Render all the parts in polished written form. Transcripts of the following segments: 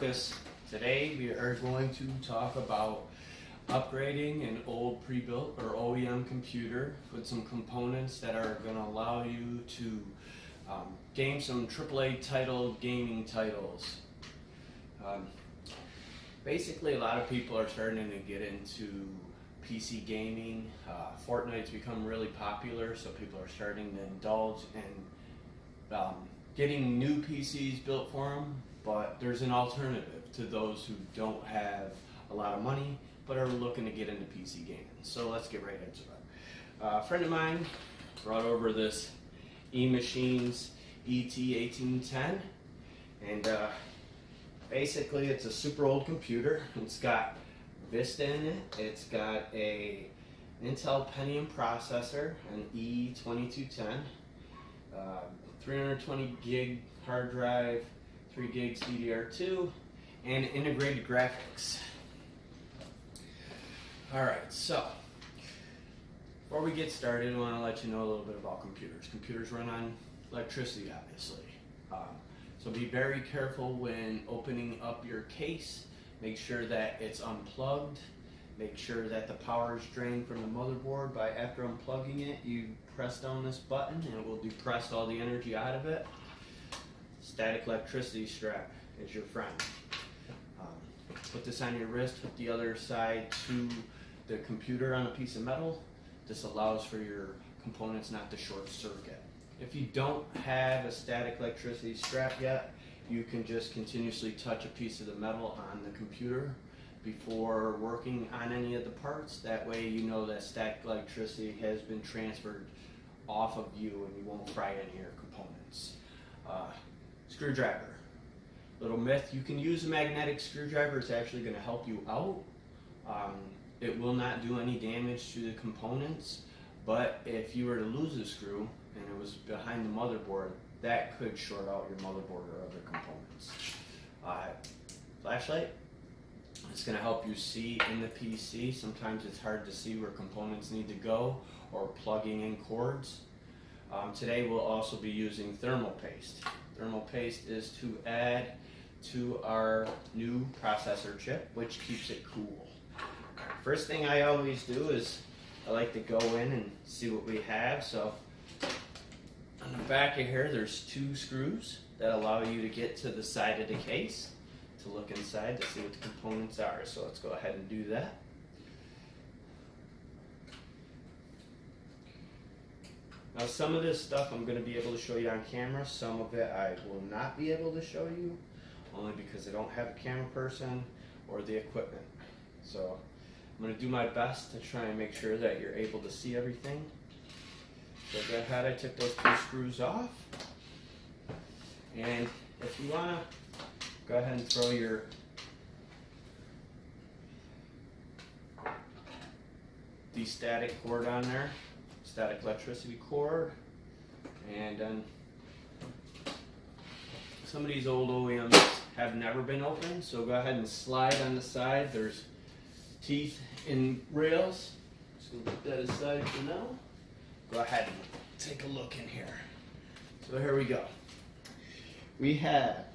Marcus. Today we are going to talk about upgrading an old pre-built or OEM computer with some components that are going to allow you to game some AAA titled gaming titles. Basically, a lot of people are starting to get into PC gaming. Fortnite's become really popular, so people are starting to indulge in getting new PCs built for them. But there's an alternative to those who don't have a lot of money but are looking to get into PC gaming. So let's get right into it. A friend of mine brought over this eMachines ET1810, and basically it's a super old computer. It's got Vista in it. It's got a Intel Pentium processor, an E2210, 320 gig hard drive, 3 gigs DDR2, and integrated graphics. Alright, so before we get started, I want to let you know a little bit about computers. Computers run on electricity, obviously. So be very careful when opening up your case. Make sure that it's unplugged. Make sure that the power is drained from the motherboard. By after unplugging it, you press down this button and it will depress all the energy out of it. Static electricity strap is your friend. Put this on your wrist, hook the other side to the computer on a piece of metal. This allows for your components not to short circuit. If you don't have a static electricity strap yet, you can just continuously touch a piece of the metal on the computer before working on any of the parts. That way you know that static electricity has been transferred off of you and you won't fry any of your components. Screwdriver. Little myth, you can use a magnetic screwdriver. It's actually going to help you out. It will not do any damage to the components, but if you were to lose a screw and it was behind the motherboard, that could short out your motherboard or other components. Flashlight. It's going to help you see in the PC. Sometimes it's hard to see where components need to go or plugging in cords. Today we'll also be using thermal paste. Thermal paste is to add to our new processor chip, which keeps it cool. First thing I always do is I like to go in and see what we have. So on the back of here, there's 2 screws that allow you to get to the side of the case to look inside to see what the components are. So let's go ahead and do that. Now some of this stuff I'm going to be able to show you on camera, some of it I will not be able to show you, only because I don't have a camera person or the equipment. So I'm going to do my best to try and make sure that you're able to see everything. So go ahead, I took those 2 screws off. And if you want to, go ahead and throw your static cord on there. Static electricity cord, and then some of these old OEMs have never been opened, so go ahead and slide on the side. There's teeth in rails. Just gonna put that aside for now. Go ahead and take a look in here. So here we go. We have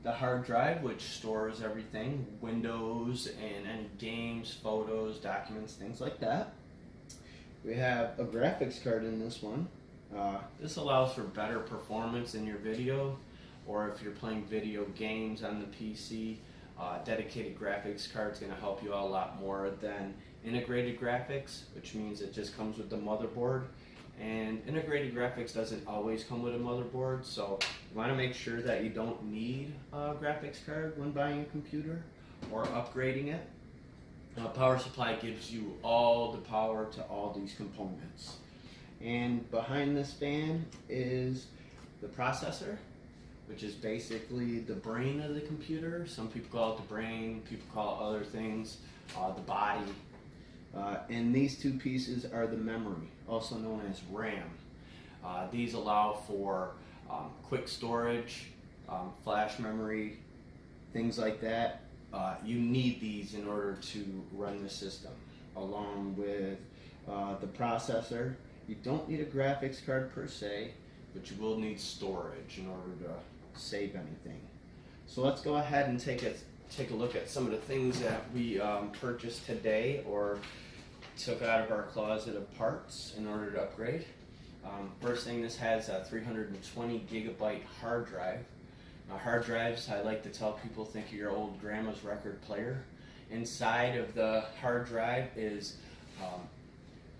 the hard drive, which stores everything, Windows and any games, photos, documents, things like that. We have a graphics card in this one. This allows for better performance in your video, or if you're playing video games on the PC, dedicated graphics card is going to help you out a lot more than integrated graphics, which means it just comes with the motherboard. And integrated graphics doesn't always come with a motherboard, so you want to make sure that you don't need a graphics card when buying a computer or upgrading it. Power supply gives you all the power to all these components. And behind this fan is the processor, which is basically the brain of the computer. Some people call it the brain, people call it other things, the body. And these 2 pieces are the memory, also known as RAM. These allow for quick storage, flash memory, things like that. You need these in order to run the system, along with the processor. You don't need a graphics card per se, but you will need storage in order to save anything. So let's go ahead and take a look at some of the things that we purchased today or took out of our closet of parts in order to upgrade. First thing, this has a 320 gigabyte hard drive. Now, hard drives, I like to tell people, think of your old grandma's record player. Inside of the hard drive is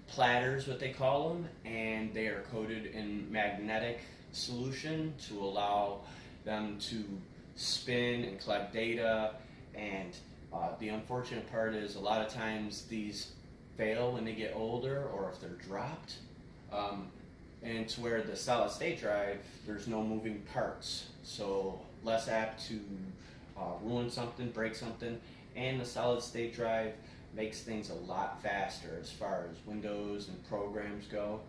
platters, what they call them, and they are coated in magnetic solution to allow them to spin and collect data. And the unfortunate part is a lot of times these fail when they get older or if they're dropped. And to where the solid state drive, there's no moving parts, so less apt to ruin something, break something. And the solid state drive makes things a lot faster as far as Windows and programs go.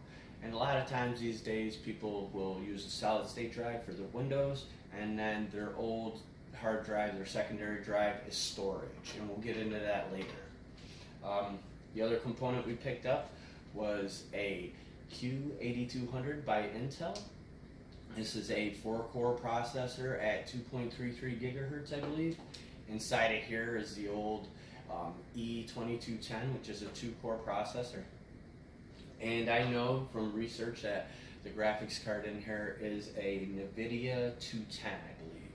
And a lot of times these days people will use a solid state drive for their Windows, and then their old hard drive, their secondary drive, is storage, and we'll get into that later. The other component we picked up was a Q8200 by Intel. This is a 4-core processor at 2.33 gigahertz, I believe. Inside of here is the old E2210, which is a 2-core processor. And I know from research that the graphics card in here is a NVIDIA 210, I believe.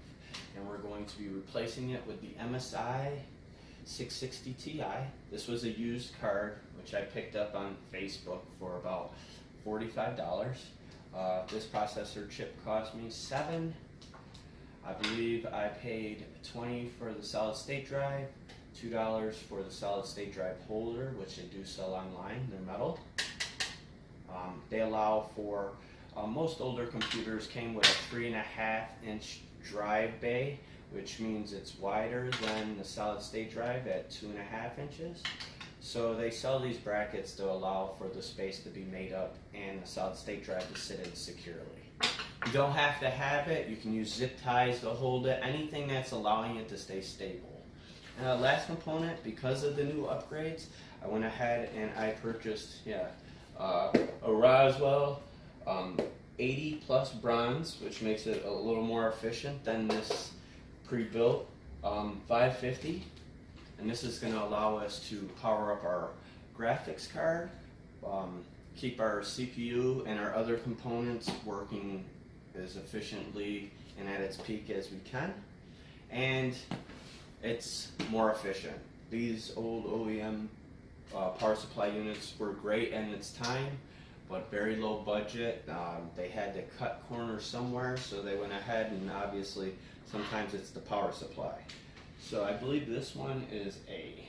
And we're going to be replacing it with the MSI 660 Ti. This was a used card, which I picked up on Facebook for about $45. This processor chip cost me $7. I believe I paid $20 for the solid state drive, $2 for the solid state drive holder, which they do sell online. They're metal. They allow for, most older computers came with a 3.5-inch drive bay, which means it's wider than the solid state drive at 2.5 inches. So they sell these brackets to allow for the space to be made up and the solid state drive to sit in securely. You don't have to have it. You can use zip ties to hold it, anything that's allowing it to stay stable. Last component, because of the new upgrades, I went ahead and I purchased a Rosewill 80 plus bronze, which makes it a little more efficient than this pre-built 550. And this is going to allow us to power up our graphics card, keep our CPU and our other components working as efficiently and at its peak as we can. And it's more efficient. These old OEM power supply units were great in its time, but very low budget. They had to cut corners somewhere, so they went ahead, and obviously sometimes it's the power supply. So I believe this one is a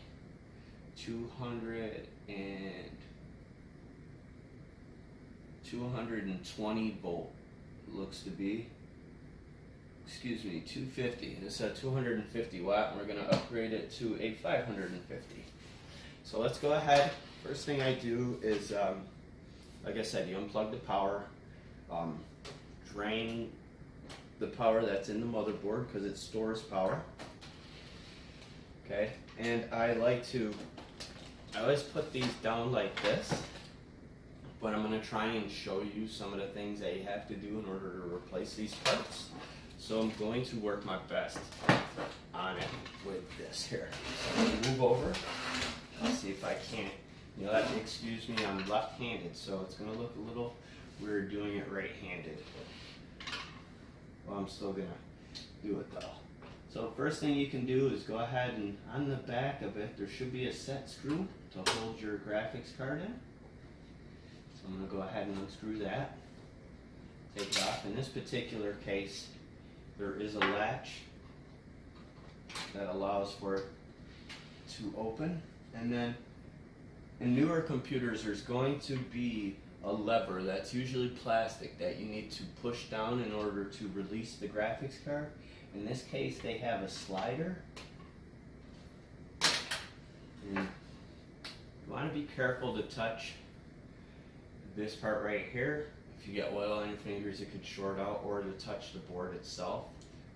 220 volt, looks to be. Excuse me, 250. It's a 250 watt, and we're going to upgrade it to a 550. So let's go ahead. First thing I do is, like I said, you unplug the power, drain the power that's in the motherboard because it stores power. Okay, and I always put these down like this, but I'm going to try and show you some of the things that you have to do in order to replace these parts. So I'm going to work my best on it with this here. So I'm going to move over. I'll see if I can't. You'll have to excuse me, I'm left-handed, so it's going to look a little weird doing it right-handed. Well, I'm still going to do it though. So first thing you can do is go ahead and on the back of it, there should be a set screw to hold your graphics card in. So I'm going to go ahead and unscrew that. Take it off. In this particular case, there is a latch that allows for it to open. And then in newer computers, there's going to be a lever that's usually plastic that you need to push down in order to release the graphics card. In this case, they have a slider. And you want to be careful to touch this part right here. If you get oil on your fingers, it could short out, or to touch the board itself.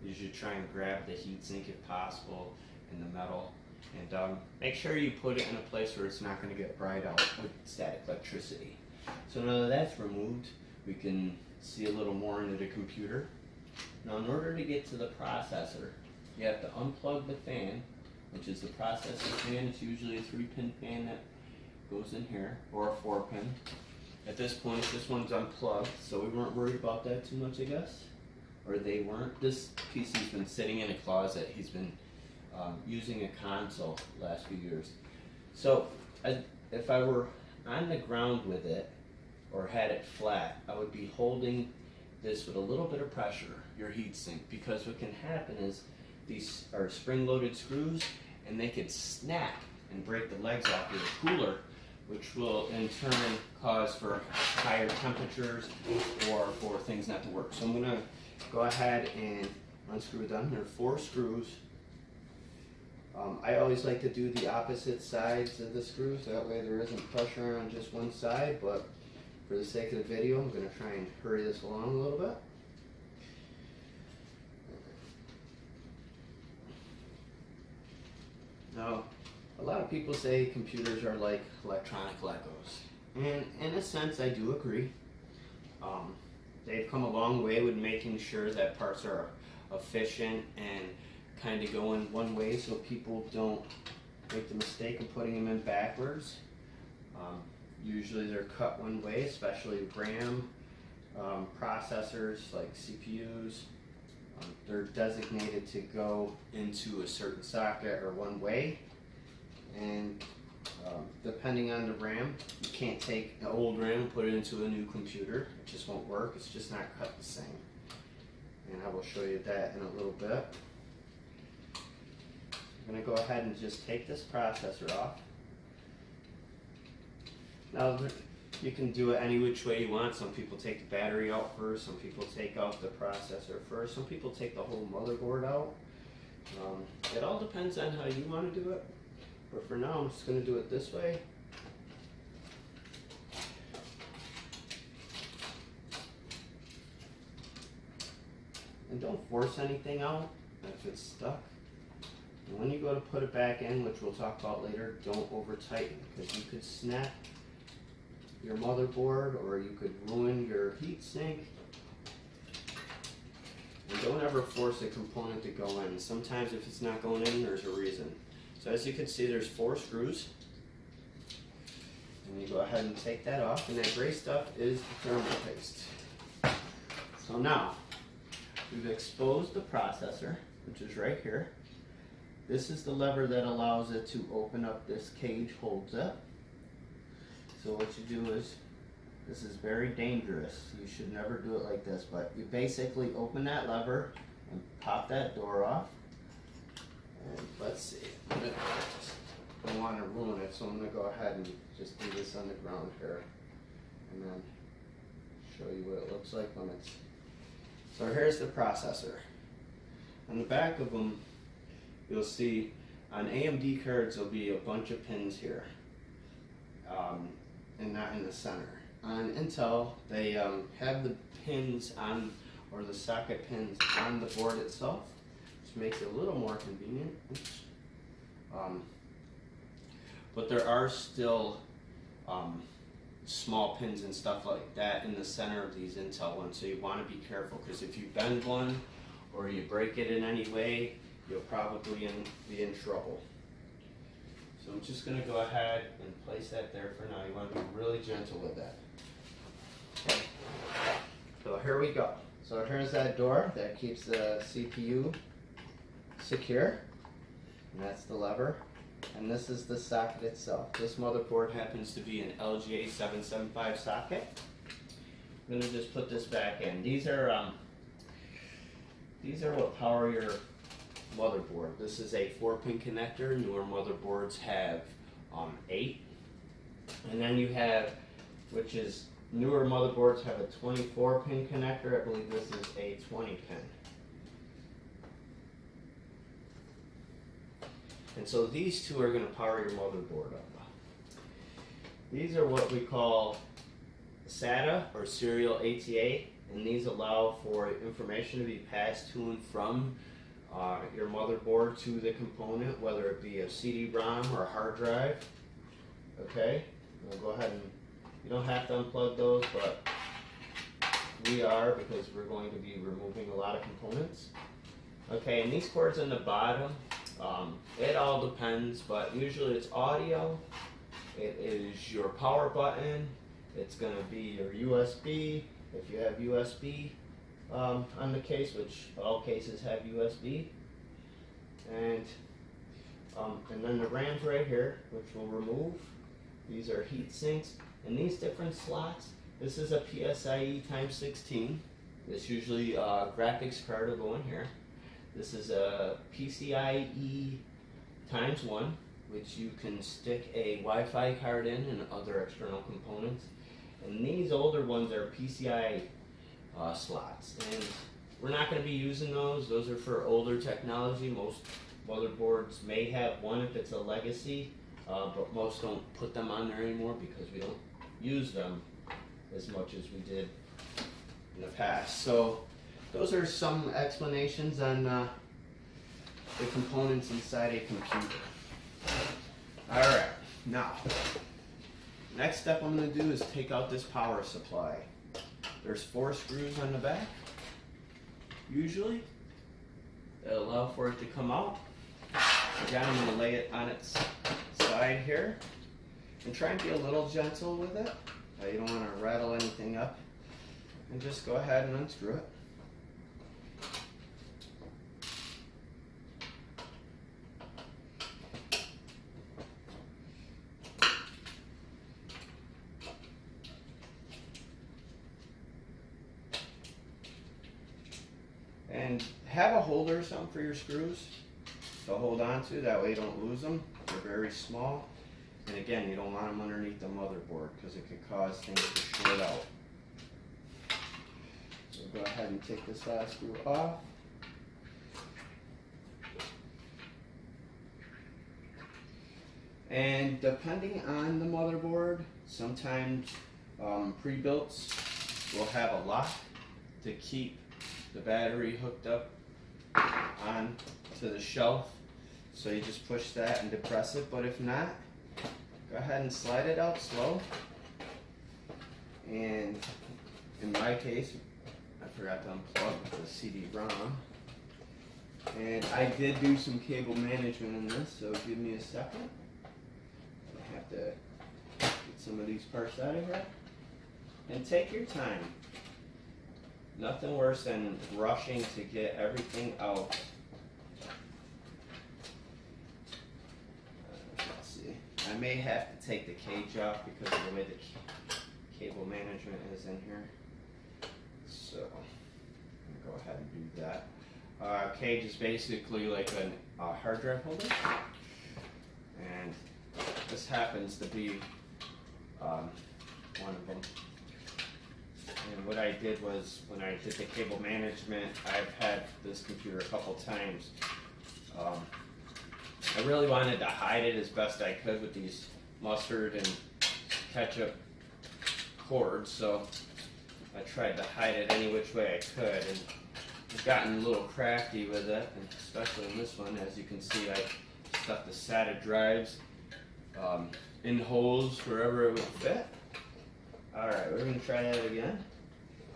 You should try and grab the heatsink if possible in the metal. And make sure you put it in a place where it's not going to get bright out with static electricity. So now that that's removed, we can see a little more into the computer. Now in order to get to the processor, you have to unplug the fan, which is the processor fan. It's usually a 3-pin fan that goes in here, or a 4-pin. At this point, this one's unplugged, so we weren't worried about that too much, I guess. Or they weren't. This PC's been sitting in a closet. He's been using a console the last few years. So if I were on the ground with it, or had it flat, I would be holding this with a little bit of pressure, your heatsink, because what can happen is these are spring-loaded screws, and they could snap and break the legs off your cooler, which will in turn cause for higher temperatures or for things not to work. So I'm gonna go ahead and unscrew them. There are 4 screws. I always like to do the opposite sides of the screws, that way there isn't pressure on just one side, but for the sake of the video, I'm gonna try and hurry this along a little bit. Now, a lot of people say computers are like electronic Legos, and in a sense I do agree. They've come a long way with making sure that parts are efficient and kind of go in one way so people don't make the mistake of putting them in backwards. Usually they're cut one way, especially RAM processors like CPUs. They're designated to go into a certain socket or one way, and depending on the RAM, you can't take an old RAM and put it into a new computer. It just won't work. It's just not cut the same, and I will show you that in a little bit. I'm going to go ahead and just take this processor off. Now, you can do it any which way you want. Some people take the battery out first, some people take out the processor first, some people take the whole motherboard out. It all depends on how you want to do it, but for now I'm just going to do it this way. And don't force anything out if it's stuck. And when you go to put it back in, which we'll talk about later, don't over tighten, because you could snap your motherboard or you could ruin your heatsink. And don't ever force a component to go in. Sometimes if it's not going in, there's a reason. So as you can see, there's 4 screws. And you go ahead and take that off, and that gray stuff is the thermal paste. So now, we've exposed the processor, which is right here. This is the lever that allows it to open up. This cage holds it. So what you do is, this is very dangerous. You should never do it like this, but you basically open that lever and pop that door off. And let's see, I don't want to ruin it, so I'm going to go ahead and just do this on the ground here, and then show you what it looks like when it's... So here's the processor. On the back of them, you'll see on AMD cards there'll be a bunch of pins here, and not in the center. On Intel, they have the pins on, or the socket pins on the board itself, which makes it a little more convenient. But there are still small pins and stuff like that in the center of these Intel ones, so you want to be careful, because if you bend one or you break it in any way, you'll probably be in trouble. So I'm just going to go ahead and place that there for now. You want to be really gentle with that. Okay. So here we go. So here's that door that keeps the CPU secure, and that's the lever. And this is the socket itself. This motherboard happens to be an LGA 775 socket. I'm going to just put this back in. These are what power your motherboard. This is a 4-pin connector. Newer motherboards have 8. And then you have, which is, newer motherboards have a 24-pin connector. I believe this is a 20-pin. And so these two are going to power your motherboard up. These are what we call SATA, or serial ATA, and these allow for information to be passed to and from your motherboard to the component, whether it be a CD-ROM or a hard drive. Okay, we'll go ahead and, you don't have to unplug those, but we are, because we're going to be removing a lot of components. Okay, and these cords on the bottom, it all depends, but usually it's audio, it is your power button, it's going to be your USB, if you have USB on the case, which all cases have USB, and then the RAM's right here, which we'll remove. These are heat sinks, and these different slots, this is a PCIe times 16, this usually graphics card will go in here. This is a PCIe times 1, which you can stick a Wi-Fi card in and other external components. And these older ones are PCIe slots. And we're not going to be using those. Those are for older technology. Most motherboards may have one if it's a legacy, but most don't put them on there anymore because we don't use them as much as we did in the past. So those are some explanations on the components inside a computer. Alright, now, next step I'm going to do is take out this power supply. There's 4 screws on the back, usually, that allow for it to come out. Again, I'm going to lay it on its side here, and try and be a little gentle with it. You don't want to rattle anything up. And just go ahead and unscrew it. And have a holder or something for your screws to hold on to, that way you don't lose them. They're very small. And again, you don't want them underneath the motherboard because it could cause things to short out. So go ahead and take this last screw off. And depending on the motherboard, sometimes pre-builts will have a lock to keep the battery hooked up on to the shelf. So you just push that and depress it, but if not, go ahead and slide it out slow. And in my case, I forgot to unplug the CD-ROM. And I did do some cable management in this, so give me a second. I have to get some of these parts out of here. And take your time. Nothing worse than rushing to get everything out. Let's see. I may have to take the cage off because of the way the cable management is in here. So, I'm going to go ahead and do that. Cage is basically like a hard drive holder. And this happens to be one of them. And what I did was, when I did the cable management, I've had this computer a couple times. I really wanted to hide it as best I could with these mustard and ketchup cords, so I tried to hide it any which way I could, and I've gotten a little crafty with it, and especially in this one. As you can see, I stuck the SATA drives in holes wherever it would fit. Alright, we're going to try that again.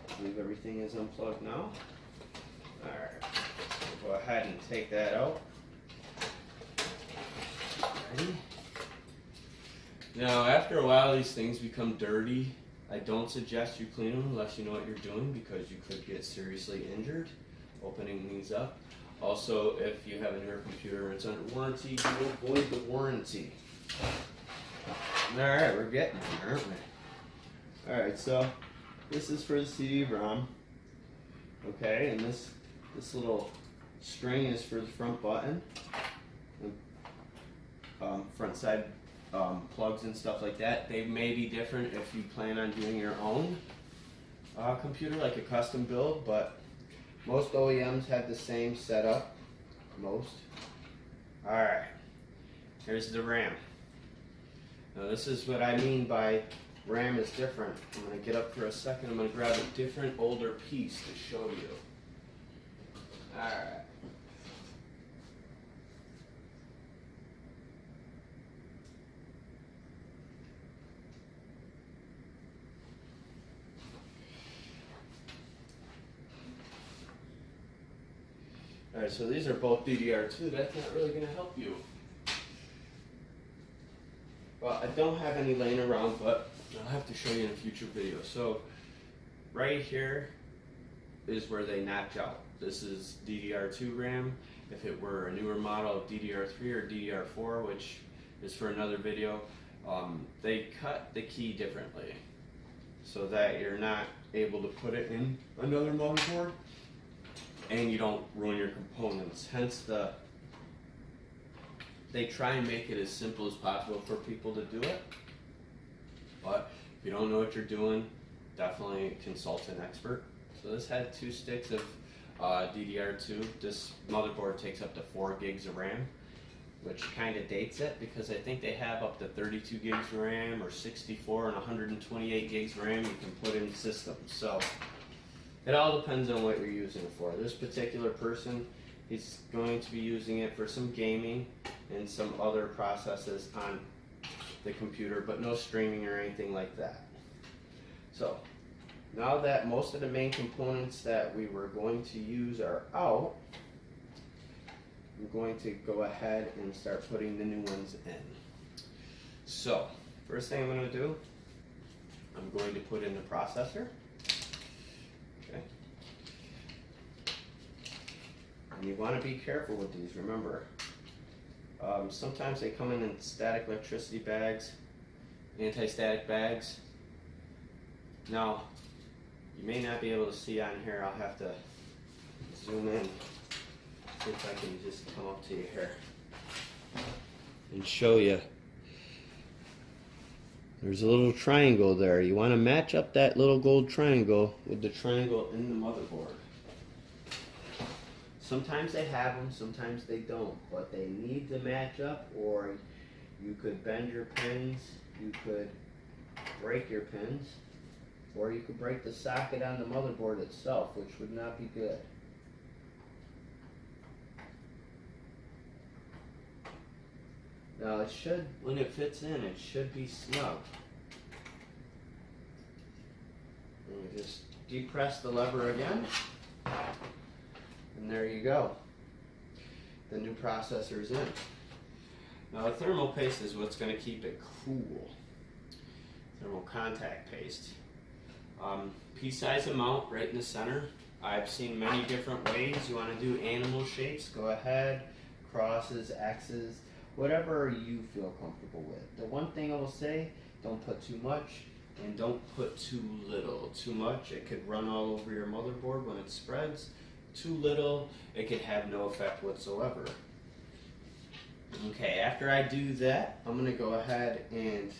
I believe everything is unplugged now. Alright, we'll go ahead and take that out. Ready? Now, after a while, these things become dirty. I don't suggest you clean them unless you know what you're doing, because you could get seriously injured opening these up. Also, if you have a newer computer and it's under warranty, you avoid the warranty. Alright, we're getting there, aren't we? Alright, so this is for the CD-ROM. Okay, and this little string is for the front button. Front side plugs and stuff like that. They may be different if you plan on doing your own computer, like a custom build, but most OEMs have the same setup. Most. Alright, here's the RAM. Now this is what I mean by RAM is different. I'm going to get up for a second. I'm going to grab a different older piece to show you. Alright. Alright, so these are both DDR2. That's not really going to help you. Well, I don't have any laying around, but I'll have to show you in a future video. So right here is where they notch out. This is DDR2 RAM. If it were a newer model of DDR3 or DDR4, which is for another video, they cut the key differently so that you're not able to put it in another motherboard and you don't ruin your components. Hence they try and make it as simple as possible for people to do it. But if you don't know what you're doing, definitely consult an expert. So this had 2 sticks of DDR2. This motherboard takes up to 4 gigs of RAM, which kind of dates it because I think they have up to 32 gigs of RAM or 64 and 128 gigs of RAM you can put in systems. So it all depends on what you're using it for. This particular person, he's going to be using it for some gaming and some other processes on the computer, but no streaming or anything like that. So now that most of the main components that we were going to use are out, I'm going to go ahead and start putting the new ones in. So first thing I'm going to do, I'm going to put in the processor. Okay. And you want to be careful with these, remember. Sometimes they come in static electricity bags, anti-static bags. Now, you may not be able to see on here. I'll have to zoom in, see if I can just come up to you here and show you. There's a little triangle there. You want to match up that little gold triangle with the triangle in the motherboard. Sometimes they have them, sometimes they don't, but they need to match up, or you could bend your pins, you could break your pins, or you could break the socket on the motherboard itself, which would not be good. Now it should, when it fits in, it should be snug. And just depress the lever again. And there you go. The new processor's in. Now the thermal paste is what's going to keep it cool. Thermal contact paste. Pea-size amount right in the center. I've seen many different ways. You want to do animal shapes, go ahead. Crosses, X's, whatever you feel comfortable with. The one thing I will say, don't put too much and don't put too little. Too much, it could run all over your motherboard when it spreads. Too little, it could have no effect whatsoever. Okay, after I do that, I'm going to go ahead and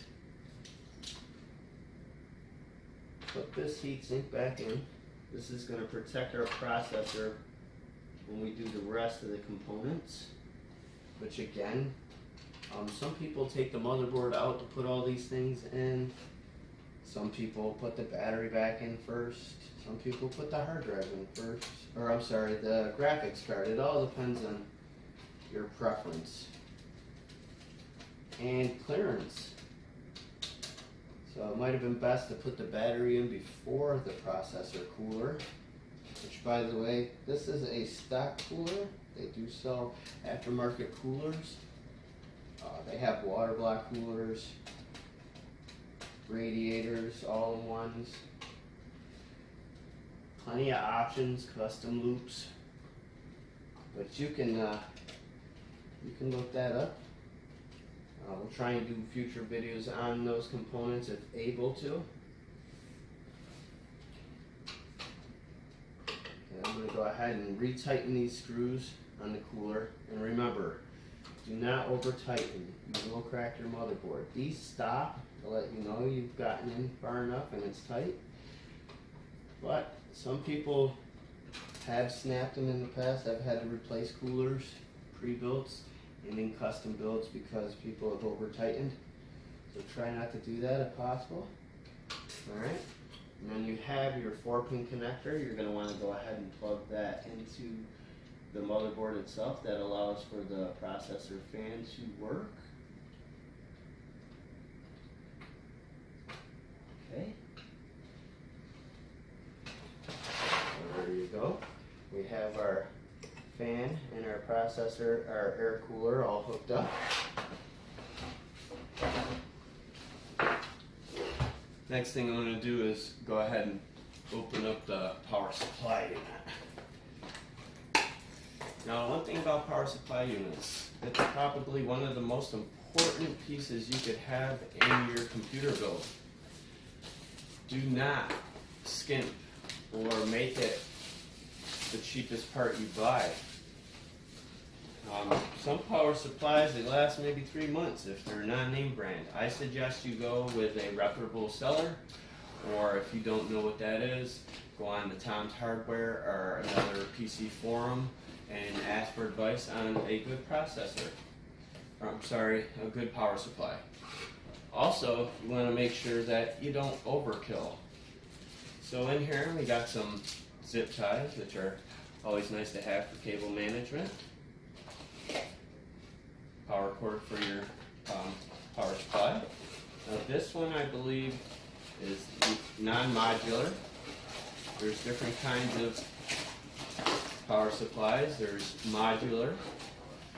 put this heatsink back in. This is going to protect our processor when we do the rest of the components. Which again, some people take the motherboard out to put all these things in. Some people put the battery back in first. Some people put the hard drive in first. Or I'm sorry, the graphics card. It all depends on your preference. And clearance. So it might have been best to put the battery in before the processor cooler. Which, by the way, this is a stock cooler. They do sell aftermarket coolers. They have water block coolers, radiators, all-in-ones. Plenty of options, custom loops. But you can look that up. We'll try and do future videos on those components if able to. Okay, I'm going to go ahead and retighten these screws on the cooler. And remember, do not over tighten. You will crack your motherboard. These stop to let you know you've gotten in far enough and it's tight. But some people have snapped them in the past. I've had to replace coolers, pre-builts, and in custom builds because people have over tightened. So try not to do that if possible. Alright. And then you have your 4-pin connector. You're going to want to go ahead and plug that into the motherboard itself. That allows for the processor fan to work. Okay. So there you go. We have our fan processor or air cooler all hooked up. Next thing I'm going to do is go ahead and open up the power supply unit. Now, one thing about power supply units, it's probably one of the most important pieces you could have in your computer build. Do not skimp or make it the cheapest part you buy. Some power supplies, they last maybe 3 months if they're non-name brand. I suggest you go with a reputable seller, or if you don't know what that is, go on to Tom's Hardware or another PC forum and ask for advice on a good processor. A good power supply. Also, you want to make sure that you don't overkill. So in here we got some zip ties, which are always nice to have for cable management. Power cord for your power supply. Now this one I believe is non-modular. There's different kinds of power supplies. There's modular,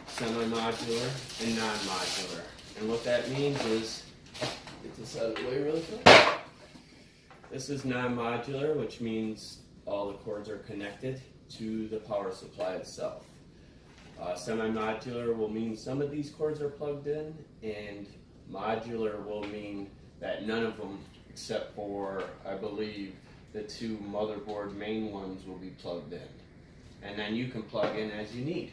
semi-modular, and non-modular. And what that means is, get this out of the way really quick. This is non-modular, which means all the cords are connected to the power supply itself. Semi-modular will mean some of these cords are plugged in, and modular will mean that none of them, except for, I believe, the two motherboard main ones will be plugged in. And then you can plug in as you need,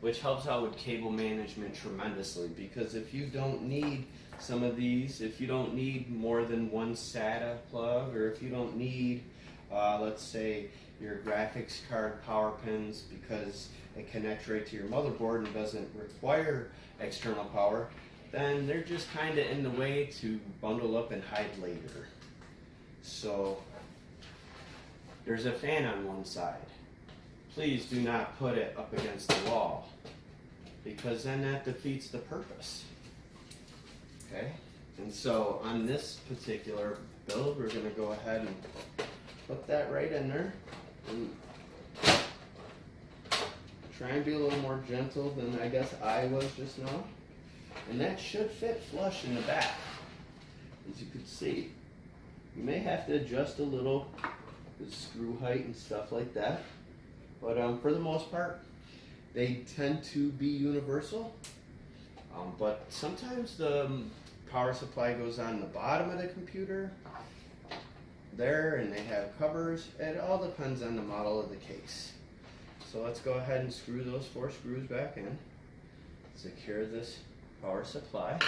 which helps out with cable management tremendously, because if you don't need some of these, if you don't need more than one SATA plug, or if you don't need, let's say, your graphics card power pins because it connects right to your motherboard and doesn't require external power, then they're just kind of in the way to bundle up and hide later. So there's a fan on one side. Please do not put it up against the wall, because then that defeats the purpose. Okay? And so on this particular build, we're going to go ahead and put that right in there. And try and be a little more gentle than I guess I was just now. And that should fit flush in the back, as you can see. You may have to adjust a little the screw height and stuff like that. But for the most part, they tend to be universal. But sometimes the power supply goes on the bottom of the computer there, and they have covers. It all depends on the model of the case. So let's go ahead and screw those 4 screws back in. Secure this power supply.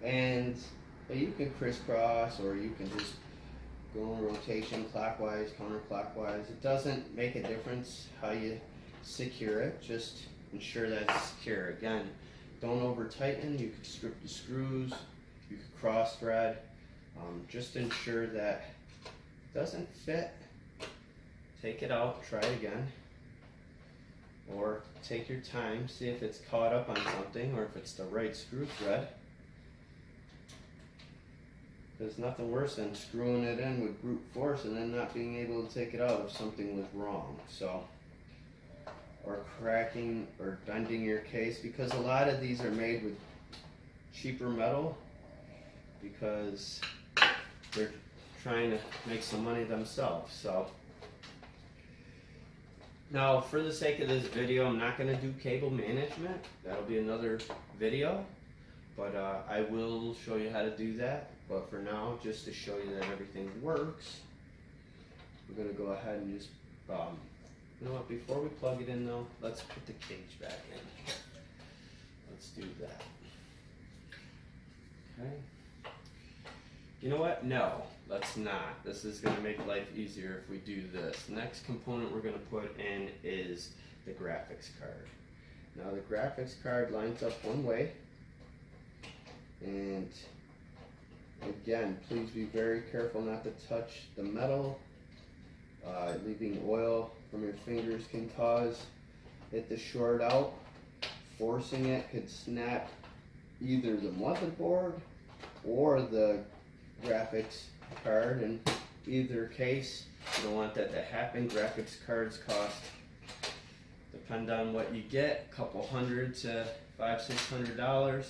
And you can crisscross, or you can just go in rotation clockwise, counterclockwise. It doesn't make a difference how you secure it. Just ensure that it's secure. Again, don't over tighten. You can strip the screws. You can cross thread. Just ensure that it doesn't fit. Take it out, try it again. Or take your time, see if it's caught up on something or if it's the right screw thread. There's nothing worse than screwing it in with brute force and then not being able to take it out if something was wrong. So, or cracking or bending your case, because a lot of these are made with cheaper metal because they're trying to make some money themselves. So now, for the sake of this video, I'm not going to do cable management. That'll be another video, but I will show you how to do that. But for now, just to show you that everything works, we're going to go ahead and just, you know what, before we plug it in though, let's put the cage back in. Let's do that. Okay. You know what? No, let's not. This is going to make life easier if we do this. Next component we're going to put in is the graphics card. Now the graphics card lines up one way, and again, please be very careful not to touch the metal. Leaving oil from your fingers can cause it to short out. Forcing it could snap either the motherboard or the graphics card. In either case, you don't want that to happen. Graphics cards cost depend on what you get, a couple hundred to $500–600.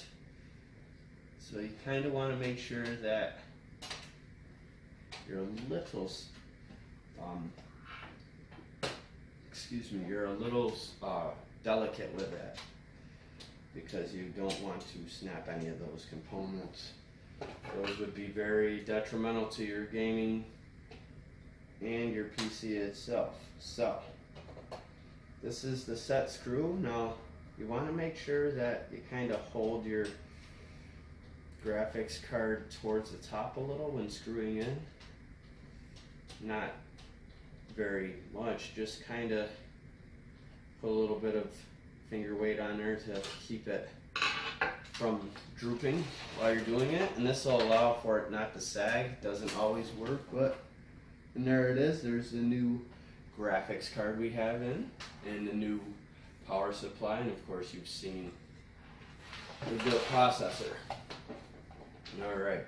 So you kind of want to make sure that you're a little, you're a little delicate with it, because you don't want to snap any of those components. Those would be very detrimental to your gaming and your PC itself. So this is the set screw. Now you want to make sure that you kind of hold your graphics card towards the top a little when screwing in. Not very much, just kind of put a little bit of finger weight on there to keep it from drooping while you're doing it, and this will allow for it not to sag. Doesn't always work, but and there it is. There's the new graphics card we have in, and the new power supply, and of course you've seen the good processor. Alright,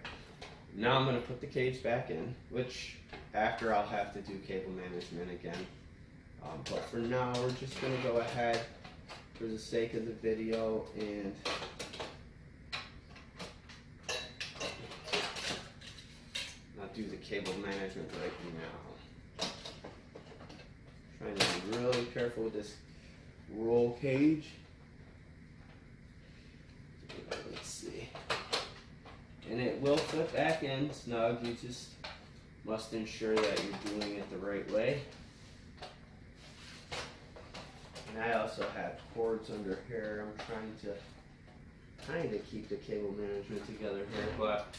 now I'm going to put the cage back in, which after I'll have to do cable management again. But for now we're just going to go ahead for the sake of the video and not do the cable management right now. Trying to be really careful with this roll cage. Let's see. And it will fit back in snug. You just must ensure that you're doing it the right way. And I also have cords under here. I'm trying to kind of keep the cable management together here, but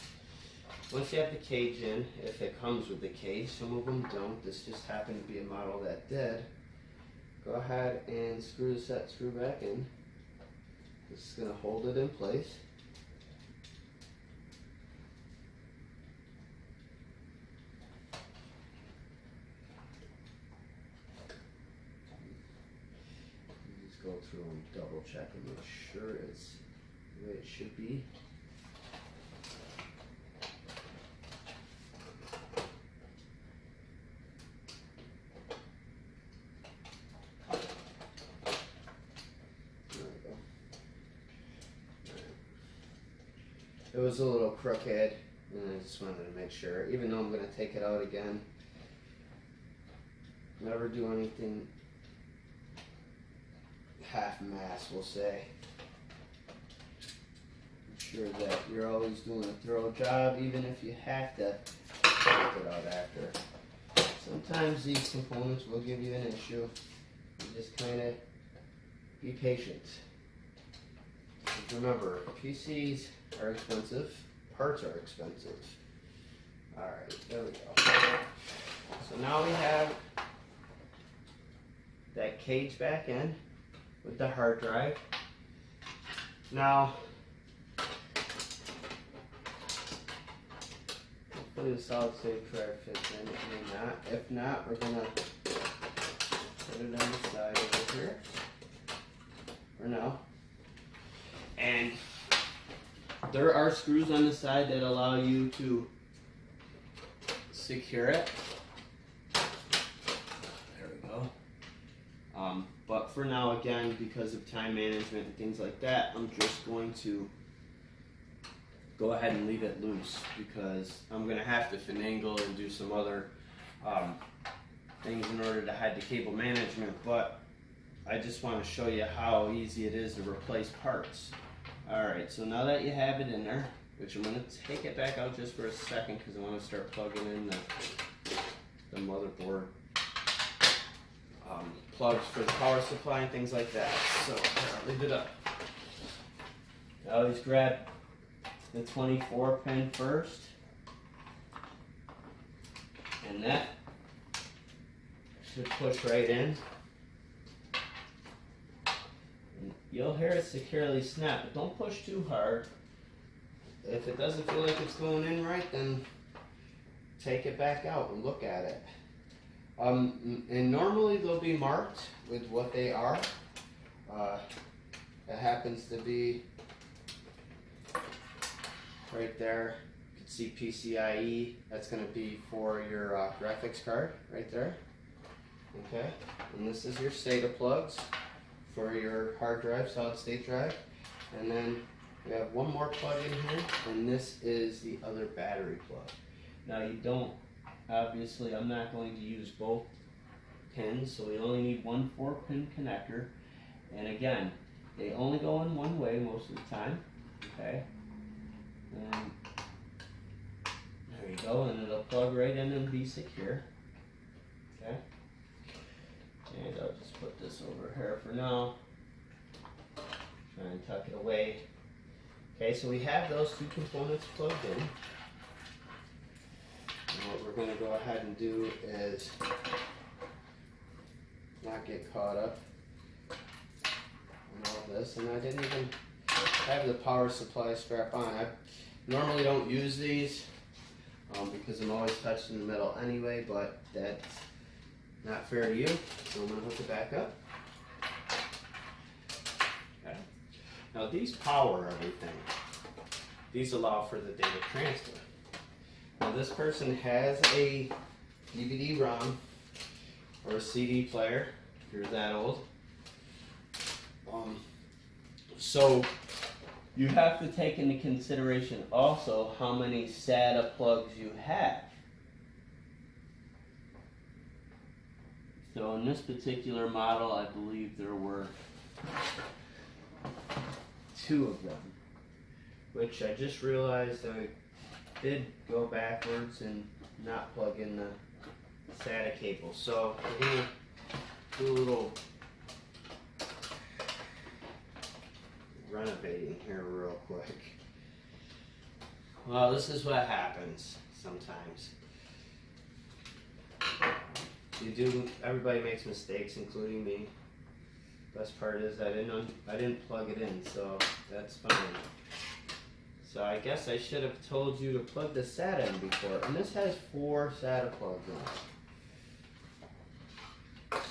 once you have the cage in, if it comes with the cage, some of them don't. This just happened to be a model that did. Go ahead and screw the set screw back in. This is going to hold it in place. Go through and double check and make sure it's the way it should be. There we go. It was a little crooked, and I just wanted to make sure, even though I'm going to take it out again. Never do anything half-mass, we'll say. Ensure that you're always doing a thorough job, even if you have to take it out after. Sometimes these components will give you an issue. You just kind of be patient. But remember, PCs are expensive, parts are expensive. Alright, there we go. So now we have that cage back in with the hard drive. Now, hopefully the solid state drive fits in. It may not. If not, we're gonna put it on the side over here for now. And there are screws on the side that allow you to secure it. There we go. But for now, again, because of time management and things like that, I'm just going to go ahead and leave it loose, because I'm going to have to finagle and do some other things in order to hide the cable management. But I just want to show you how easy it is to replace parts. Alright, so now that you have it in there, which I'm going to take it back out just for a second because I want to start plugging in the motherboard plugs for the power supply and things like that. So I'll leave it up. I always grab the 24 pin first, and that should push right in. And you'll hear it securely snap, but don't push too hard. If it doesn't feel like it's going in right, then take it back out and look at it. And normally they'll be marked with what they are. It happens to be right there. You can see PCIe. That's going to be for your graphics card right there. Okay, and this is your SATA plugs. for your hard drive, solid state drive. And then we have one more plug in here, and this is the other battery plug. Now you don't, obviously I'm not going to use both pins, so we only need one 4-pin connector. And again, they only go in one way most of the time, okay? And there you go, and it'll plug right in and be secure, okay? And I'll just put this over here for now. Try and tuck it away. Okay, so we have those two components plugged in. And what we're going to go ahead and do is not get caught up in all this. And I didn't even have the power supply strap on. I normally don't use these because I'm always touched in the middle anyway, but that's not fair to you. So I'm going to hook it back up. Okay. Now these power everything. These allow for the data transfer. Now this person has a DVD-ROM or a CD player, if you're that old. So you have to take into consideration also how many SATA plugs you have. So in this particular model, I believe there were 2 of them, which I just realized I did go backwards and not plug in the SATA cable. So we're going to do a little renovating here real quick. Well, this is what happens sometimes. Everybody makes mistakes, including me. Best part is I didn't plug it in, so that's fine. So I guess I should have told you to plug the SATA in before. And this has 4 SATA plugs in it. Let's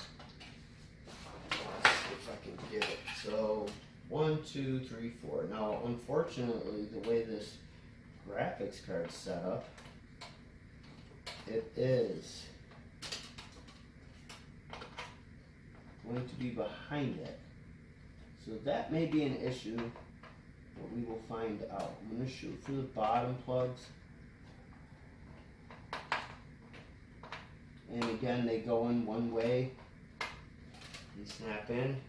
see if I can get it. So 1, 2, 3, 4. Now, unfortunately, the way this graphics card's set up, it is going to be behind it. So that may be an issue, but we will find out. I'm going to shoot for the bottom plugs. And again, they go in one way. You snap in.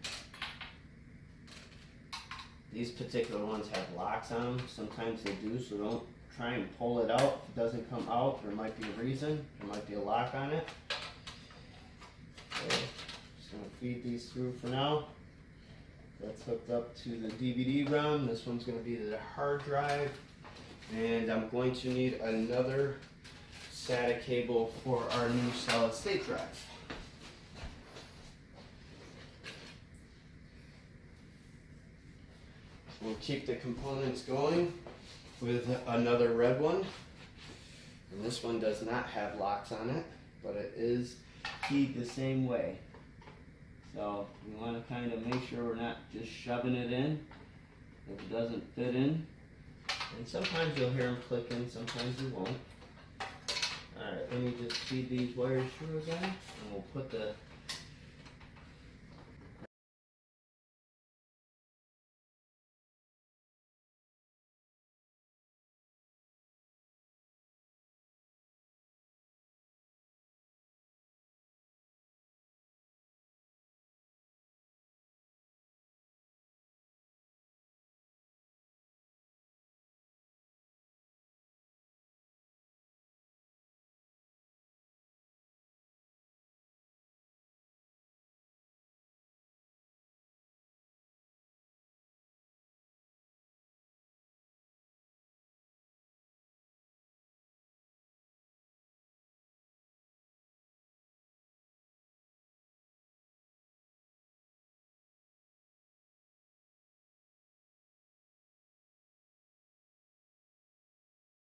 These particular ones have locks on them. Sometimes they do, so don't try and pull it out. If it doesn't come out, there might be a reason. There might be a lock on it. Okay. Going to feed these through for now. That's hooked up to the DVD-ROM. This one's going to be the hard drive. And I'm going to need another SATA cable for our new solid state drive. We'll keep the components going with another red one. And this one does not have locks on it, but it is keyed the same way. So we want to kind of make sure we're not just shoving it in if it doesn't fit in. And sometimes you'll hear them clicking, sometimes you won't. Alright, let me just feed these wires through again, and we'll put the